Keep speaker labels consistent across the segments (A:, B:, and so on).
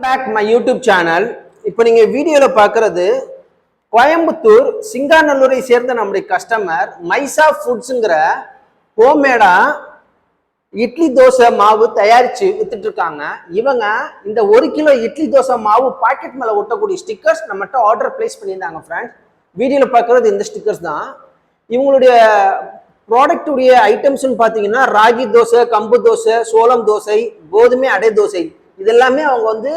A: Back my YouTube channel. இப்போ நீங்க வீடியோல பார்க்கறது கோயம்புத்தூர் சிங்காநல்லூரை சேர்ந்த நம்முடைய கஸ்டமர் மைசா ஃபுட்ஸுங்கிற ஹோம்மேடா இட்லி தோசை மாவு தயாரிச்சு வித்துட்டு இருக்காங்க. இவங்க இந்த 1 கிலோ இட்லி தோசை மாவு பாக்கெட் மேல ஒட்டக்கூடிய ஸ்டிக்கர்ஸ் நம்மகிட்ட ஆர்டர் பிளேஸ் பண்ணியிருந்தாங்க. ஃப்ரெண்ட்ஸ், வீடியோல பார்க்கறது இந்த ஸ்டிக்கர்ஸ் தான். இவங்களுடைய ப்ராடக்டுடைய ஐட்டம்ஸ்ன்னு பார்த்தீங்கன்னா ராகி தோசை, கம்பு தோசை, சோளம் தோசை, கோதுமை அடை தோசை, இதெல்லாமே அவங்க வந்து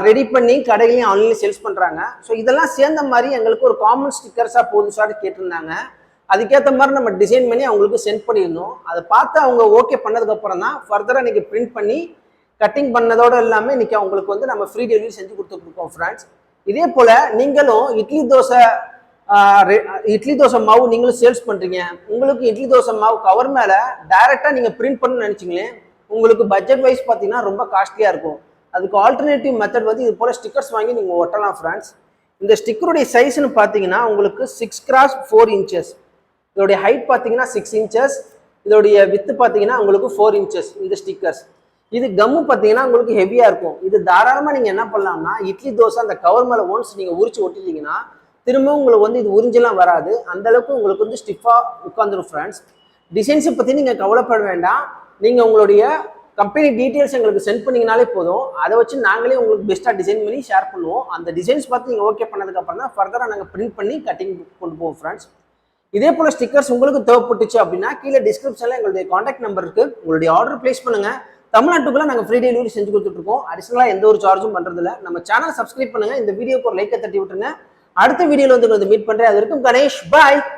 A: ரெடி பண்ணி கடையிலையும் ஆன்லைன்ல சேல்ஸ் பண்றாங்க. ஸோ இதெல்லாம் சேர்ந்த மாதிரி எங்களுக்கு ஒரு காமன் ஸ்டிக்கர்ஸா போதும் சார் கேட்டிருந்தாங்க. அதுக்கேற்ற மாதிரி நம்ம டிசைன் பண்ணி அவங்களுக்கு சென்ட் பண்ணியிருந்தோம். அதை பார்த்து அவங்க ஓகே பண்ணதுக்கு அப்புறம் தான் ஃபர்தரா இன்னைக்கு பிரிண்ட் பண்ணி கட்டிங் பண்ணதோட எல்லாமே இன்னைக்கு அவங்களுக்கு வந்து நம்ம ஃப்ரீ டெலிவரி செஞ்சு கொடுத்துருக்கோம். ஃப்ரெண்ட்ஸ், இதே போல நீங்களும் இட்லி தோசை மாவு நீங்களும் சேல்ஸ் பண்றீங்க. உங்களுக்கு இட்லி தோசை மாவு கவர் மேல டைரக்டா நீங்க பிரிண்ட் பண்ணணும்னு நினைச்சீங்களே, உங்களுக்கு பட்ஜெட் வைஸ் பார்த்தீங்கன்னா ரொம்ப காஸ்ட்லியா இருக்கும். அதுக்கு ஆல்டர்னேட்டிவ் மெத்தட் வந்து இது போல ஸ்டிக்கர்ஸ் வாங்கி நீங்க ஒட்டலாம். ஃப்ரெண்ட்ஸ், இந்த ஸ்டிக்கருடைய சைஸ்ன்னு பார்த்தீங்கன்னா உங்களுக்கு 6x4 inches, இதோடைய ஹைட் பார்த்தீங்கன்னா 6 inches, இதோடைய வித்து பார்த்தீங்கன்னா உங்களுக்கு 4 inches. இந்த ஸ்டிக்கர்ஸ் இது கம்மு பார்த்தீங்கன்னா உங்களுக்கு ஹெவியா இருக்கும். இது தாராளமா நீங்க என்ன பண்ணலாம்னா இட்லி தோசை அந்த கவர் மேல ஒன்ஸ் நீங்க உரிச்சு ஒட்டிட்டீங்கன்னா திரும்ப உங்களுக்கு வந்து இது உறிஞ்செல்லாம் வராது. அந்த அளவுக்கு உங்களுக்கு வந்து ஸ்டிஃபா உட்காந்துரும். ஃப்ரெண்ட்ஸ், டிசைன்ஸை பத்தி நீங்க கவலைப்பட வேண்டாம். நீங்க உங்களுடைய கம்பெனி டீட்டெயில்ஸ் எங்களுக்கு சென்ட் பண்ணீங்கனாலே போதும். அதை வச்சு நாங்களே உங்களுக்கு பெஸ்ட்டாக டிசைன் பண்ணி ஷேர் பண்ணுவோம். அந்த டிசைன்ஸ் பார்த்து நீங்கள் ஓகே பண்ணதுக்கு அப்புறம் தான் ஃபர்தராக நாங்கள் பிரிண்ட் பண்ணி கட்டிங் கொண்டு போவோம். ஃப்ரெண்ட்ஸ், இதே போல ஸ்டிக்கர்ஸ் உங்களுக்கு தேவைப்பட்டுச்சு அப்படின்னா கீழே டிஸ்கிரிப்ஷனில் எங்களுடைய காண்டாக்ட் நம்பர் இருக்கு. உங்களுடைய ஆர்டர் பிளேஸ் பண்ணுங்க. தமிழ்நாட்டுக்குள்ள நாங்கள் ஃப்ரீ டெலிவரி செஞ்சு கொடுத்துட்டு இருக்கோம். அடிஷனலாக எந்த ஒரு சார்ஜும் பண்றதில்ல. நம்ம சேனல் சப்ஸ்கிரைப் பண்ணுங்க. இந்த வீடியோக்கு ஒரு லைக்கை தட்டி விட்டுருங்க. அடுத்த வீடியோவில் வந்து மீட் பண்றேன். அது வரைக்கும் கணேஷ், பாய்.